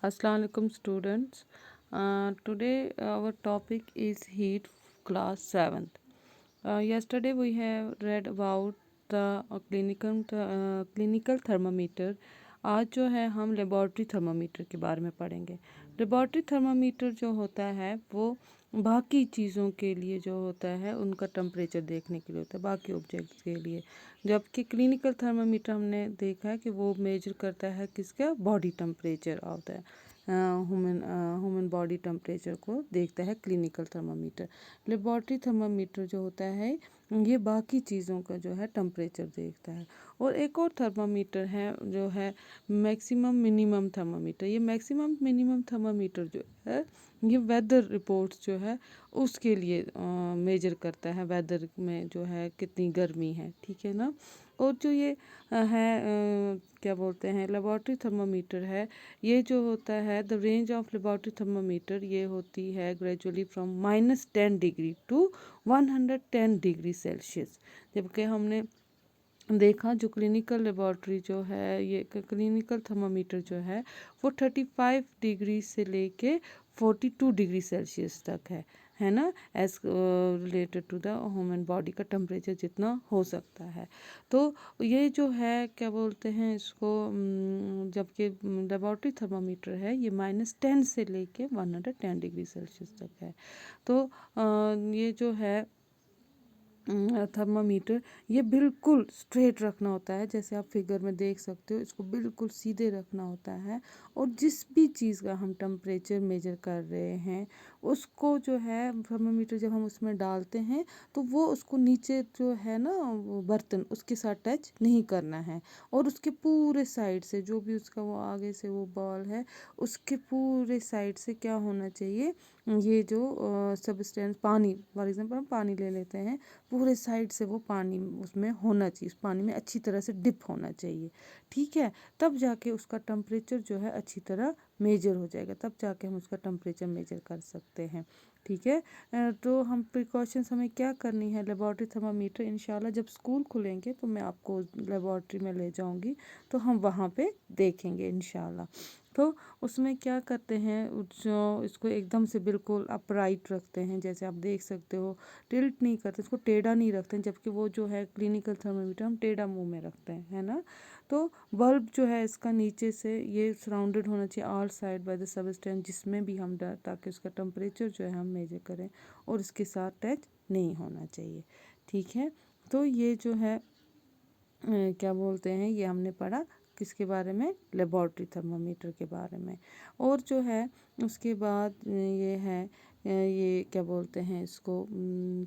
Assalamu alaikum students. Today our topic is heat class 7th. Yesterday we have read about the clinical thermometer. आज जो है हम laboratory thermometer के बारे में पढ़ेंगे। लेबॉर्ट्री थर्मामीटर जो होता है वो बाकी चीज़ों के लिए जो होता है उनका टेम्परेचर देखने के लिए होता है, बाकी ऑब्जेक्ट्स के लिए। जबकि क्लिनिकल थर्मामीटर हमने देखा है कि वो मेजर करता है किसका बॉडी टेम्परेचर होता है, ह्यूमन बॉडी टेम्परेचर को देखता है क्लिनिकल थर्मामीटर। लेबॉर्ट्री थर्मामीटर जो होता है ये बाकी चीज़ों का जो है टेम्परेचर देखता है। और एक और थर्मामीटर है जो है मैक्सिमम मिनिमम थर्मामीटर। ये मैक्सिमम मिनिमम थर्मामीटर जो है ये वेदर रिपोर्ट्स जो है उसके लिए मेजर करता है, वेदर में जो है कितनी गर्मी है, ठीक है ना। और जो ये क्या बोलते हैं लेबॉर्ट्री थर्मामीटर है, ये जो होता है the range of laboratory thermometer ये होती है gradually from -10 degree to 110 degree Celsius. जबकि हमने देखा जो क्लिनिकल लेबॉर्ट्री जो है ये क्लिनिकल थर्मामीटर जो है वो 35 डिग्री से लेके 42 डिग्री सेल्सियस तक है ना, as related to the human body का टेम्परेचर जितना हो सकता है। तो ये जो है क्या बोलते हैं इसको, जबकि लेबॉर्ट्री थर्मामीटर है ये -10 से लेके 110 डिग्री सेल्सियस तक है। तो ये जो है थर्मामीटर ये बिल्कुल स्ट्रेट रखना होता है, जैसे आप फिगर में देख सकते हो, इसको बिल्कुल सीधे रखना होता है। और जिस भी चीज़ का हम टेम्परेचर मेजर कर रहे हैं उसको जो है थर्मामीटर जब हम उसमें डालते हैं तो वो उसको नीचे जो है ना वो बर्तन उसके साथ टच नहीं करना है। और उसके पूरे साइड से जो भी उसका वो आगे से वो बॉल है उसके पूरे साइड से क्या होना चाहिए, ये जो सब्सटेंस पानी, फॉर एग्जांपल हम पानी ले लेते हैं, पूरे साइड से वो पानी उसमें होना चाहिए, उस पानी में अच्छी तरह से डिप होना चाहिए, ठीक है। तब जाके उसका टेम्परेचर जो है अच्छी तरह मेजर हो जाएगा, तब जाके हम उसका टेम्परेचर मेजर कर सकते हैं, ठीक है। तो हम प्रिकॉशंस हमें क्या करनी है, लेबॉर्ट्री थर्मामीटर इंशाल्लाह जब स्कूल खुलेंगे तो मैं आपको लेबॉर्ट्री में ले जाऊंगी तो हम वहाँ पे देखेंगे इंशाल्लाह। तो उसमें क्या करते हैं, जो इसको एकदम से बिल्कुल अपराइट रखते हैं, जैसे आप देख सकते हो, टिल्ट नहीं करते, इसको टेढ़ा नहीं रखते हैं, जबकि वो जो है क्लिनिकल थर्मामीटर हम टेढ़ा मुंह में रखते हैं, है ना। तो बल्ब जो है इसका नीचे से ये सराउंडेड होना चाहिए all side by the substance जिसमें भी हम ताकि उसका टेम्परेचर जो है हम मेजर करें, और इसके साथ टच नहीं होना चाहिए, ठीक है। तो ये जो है क्या बोलते हैं, ये हमने पढ़ा किसके बारे में, लेबॉर्ट्री थर्मामीटर के बारे में। और जो है उसके बाद ये है ये क्या बोलते हैं इसको,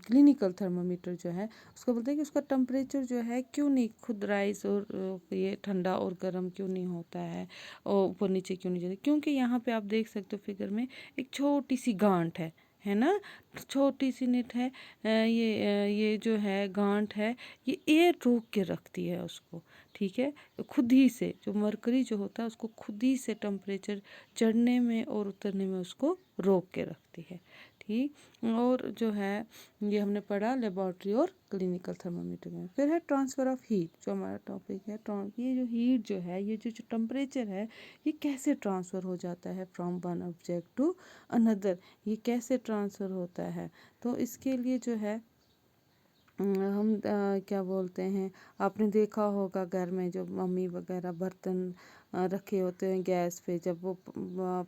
क्लिनिकल थर्मामीटर जो है उसको बोलते हैं कि उसका टेम्परेचर जो है क्यों नहीं खुद राइज और ये ठंडा और गर्म क्यों नहीं होता है और ऊपर नीचे क्यों नहीं जाता, क्योंकि यहाँ पे आप देख सकते हो फिगर में एक छोटी सी गांठ है ना, छोटी सी निट है। ये जो है गांठ है ये एयर रोक के रखती है उसको, ठीक है। खुद ही से जो मरकरी जो होता है उसको खुद ही से टेम्परेचर चढ़ने में और उतरने में उसको रोक के रखती है, ठीक। और जो है ये हमने पढ़ा लेबॉर्ट्री और क्लिनिकल थर्मामीटर में। फिर है ट्रांसफ़र ऑफ हीट, जो हमारा टॉपिक है। ये जो हीट जो है, ये जो टेम्परेचर है ये कैसे ट्रांसफ़र हो जाता है from one object to another, ये कैसे ट्रांसफ़र होता है। तो इसके लिए जो है हम क्या बोलते हैं, आपने देखा होगा घर में जो मम्मी वगैरह बर्तन रखे होते हैं गैस पे, जब वो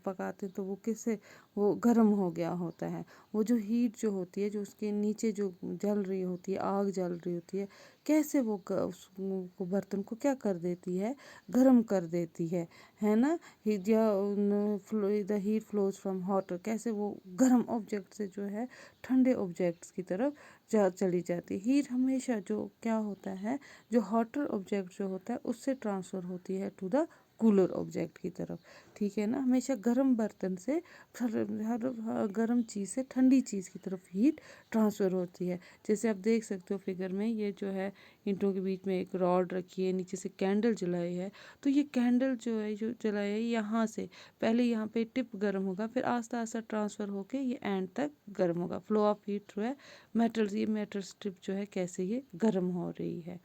पकाते तो वो किससे वो गर्म हो गया होता है। वो जो हीट जो होती है जो उसके नीचे जो जल रही होती है, आग जल रही होती है, कैसे वो उसको बर्तन को क्या कर देती है, गर्म कर देती है ना। The heat flows from hotter, कैसे वो गर्म ऑब्जेक्ट से जो है ठंडे ऑब्जेक्ट्स की तरफ चली जाती है। हीट हमेशा जो क्या होता है, जो हॉटर ऑब्जेक्ट जो होता है उससे ट्रांसफ़र होती है टू द कूलर ऑब्जेक्ट की तरफ, ठीक है ना। हमेशा गर्म बर्तन से हर गर्म चीज़ से ठंडी चीज़ की तरफ हीट ट्रांसफ़र होती है। जैसे आप देख सकते हो फिगर में, ये जो है ईंटों के बीच में एक रॉड रखी है, नीचे से कैंडल जलाई है। तो ये कैंडल जो है जो जलाई है यहाँ से पहले यहाँ पे टिप गर्म होगा, फिर आस्ता आस्ता ट्रांसफ़र होके ये एंड तक गर्म होगा। फ्लो ऑफ हीट थ्रू है मेटल्स, ये मेटल स्ट्रिप जो है कैसे ये गर्म हो रही है।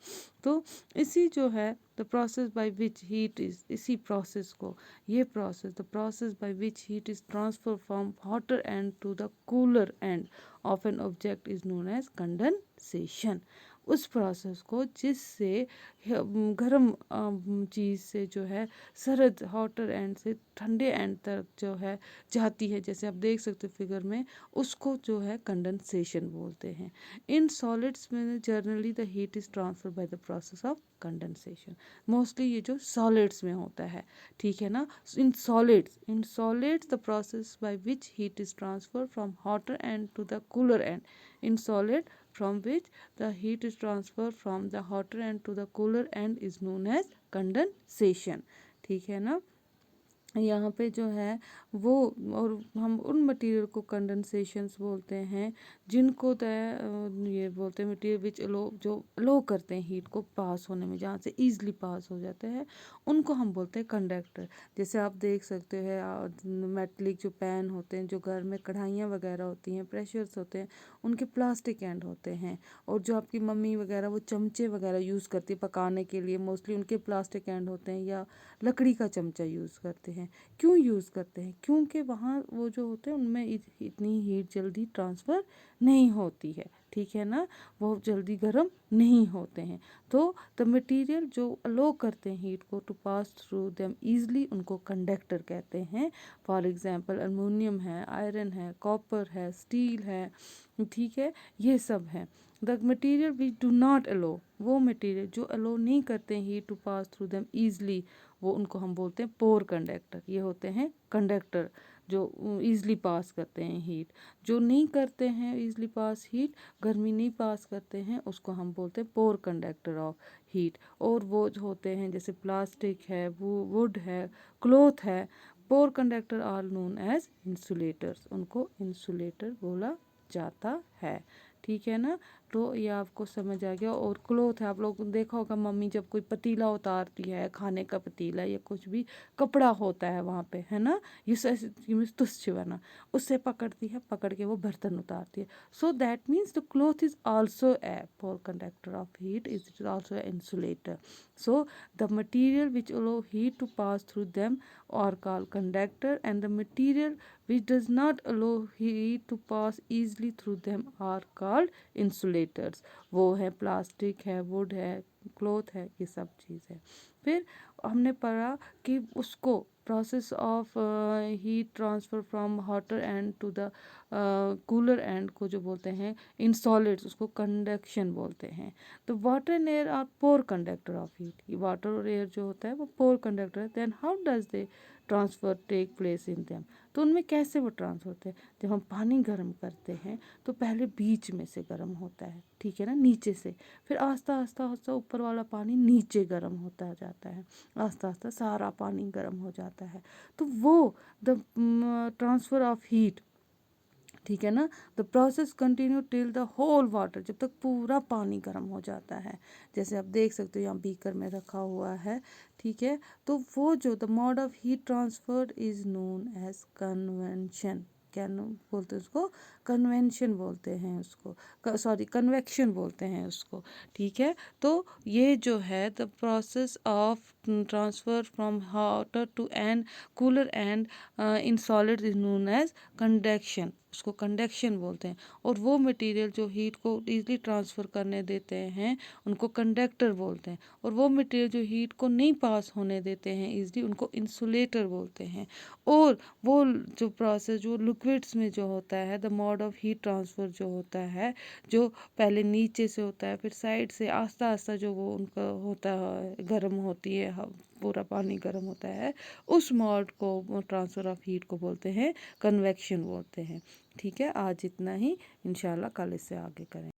तो इसी जो है the process by which heat is, इसी प्रोसेस को, ये process, the process by which heat is transfer from hotter end to the cooler end of an object is known as condensation. उस प्रोसेस को जिससे गर्म चीज़ से जो है सरद हॉटर एंड से ठंडे एंड तक जो है जाती है, जैसे आप देख सकते हो फिगर में, उसको जो है कंडेंसेशन बोलते हैं। इन सॉलिड्स में generally the heat is transfer by the process of condensation. Mostly ये जो सॉलिड्स में होता है, ठीक है ना। In solids the process by which heat is transfer from hotter end to the cooler end, in solid from which the heat is transferred from the hotter end to the cooler end is known as condensation। ठीक है ना। यहाँ पे जो है वो, और हम उन मटेरियल को कंडेंसेशंस बोलते हैं जिनको ये बोलते हैं मटेरियल विच अलो, जो अलो करते हैं हीट को पास होने में, जहाँ से ईजिली पास हो जाते हैं, उनको हम बोलते हैं कंडक्टर। जैसे आप देख सकते हैं मेटलिक जो पैन होते हैं, जो घर में कढ़ाइयाँ वगैरह होती हैं, प्रेशर्स होते हैं, उनके प्लास्टिक एंड होते हैं। और जो आपकी मम्मी वगैरह वो चमचे वगैरह यूज़ करती है पकाने के लिए, मोस्टली उनके प्लास्टिक एंड होते हैं, या लकड़ी का चमचा यूज़ करते हैं। क्यों यूज़ करते हैं? क्योंकि वहाँ वो जो होते हैं उनमें इतनी हीट जल्दी ट्रांसफ़र नहीं होती है, ठीक है ना, वो जल्दी गर्म नहीं होते हैं। तो द मटेरियल जो अलो करते हैं हीट को to pass through them easily, उनको कंडक्टर कहते हैं। फॉर एग्जांपल अल्मुनियम है, आयरन है, कॉपर है, स्टील है, ठीक है, ये सब है। The material which do not allow, वो मटेरियल जो अलो नहीं करते हैं heat to pass through them easily, वो उनको हम बोलते हैं पोर कंडक्टर। ये होते हैं कंडक्टर जो ईज़िली पास करते हैं हीट। जो नहीं करते हैं ईज़िली पास हीट, गर्मी नहीं पास करते हैं, उसको हम बोलते हैं पोर कंडक्टर ऑफ हीट। और वो जो होते हैं जैसे प्लास्टिक है, वुड है, क्लॉथ है, poor conductor are known as insulators, उनको इंसुलेटर बोला जाता है, ठीक है ना। तो ये आपको समझ आ गया। और क्लोथ है, आप लोग देखा होगा मम्मी जब कोई पतीला उतारती है, खाने का पतीला या कुछ भी कपड़ा होता है वहाँ पे, है ना, तुच्छना, उससे पकड़ती है, पकड़ के वो बर्तन उतारती है। So that means the cloth is also a poor conductor of heat, is also a insulator. So the material which allow heat to pass through them or called conductor, and the material which does not allow heat to pass easily through them are called insulators। वो है plastic है, would है, cloth है, ये सब चीज़ है। फिर हमने पढ़ा कि उसको process of heat transfer from hotter end to the cooler end को जो बोलते हैं इन सॉलिड्स, उसको कंडक्शन बोलते हैं। तो water and air are poor conductor of heat, water और एयर जो होता है वो पोर कंडक्टर है। Then how does they transfer take place in them, तो उनमें कैसे वो ट्रांसफर होते हैं? जब हम पानी गर्म करते हैं तो पहले बीच में से गर्म होता है, ठीक है ना, नीचे से, फिर आस्ता आस्ता आस्ता ऊपर वाला पानी नीचे गर्म होता जाता है, आस्ता आस्ता सारा पानी गर्म हो जाता है। तो वो द ट्रांसफ़र ऑफ हीट, ठीक है ना, the process continue till the whole water, जब तक पूरा पानी गर्म हो जाता है। जैसे आप देख सकते हो यहाँ बीकर में रखा हुआ है, ठीक है। तो वो जो the mode of heat transfer is known as convention, क्या बोलते हैं उसको? कन्वेंशन बोलते हैं उसको, सॉरी कन्वेक्शन बोलते हैं उसको, ठीक है। तो ये जो है the process of transfer from hotter to an cooler end in solid is known as conduction, उसको कंडक्शन बोलते हैं। और वो मटेरियल जो हीट को ईजिली ट्रांसफ़र करने देते हैं उनको कंडक्टर बोलते हैं। और वो मटेरियल जो हीट को नहीं पास होने देते हैं ईजिली, उनको इंसुलेटर बोलते हैं। और वो जो प्रोसेस जो लिक्विड्स में जो होता है, the mode of heat transfer जो होता है, जो पहले नीचे से होता है, फिर साइड से आस्ता आस्ता जो वो उनका होता है, गर्म होती है, पूरा पानी गर्म होता है, उस मोड को ट्रांसफ़र ऑफ हीट को बोलते हैं कन्वेक्शन बोलते हैं। ठीक है, आज इतना ही, इंशाल्लाह कल इससे आगे करें।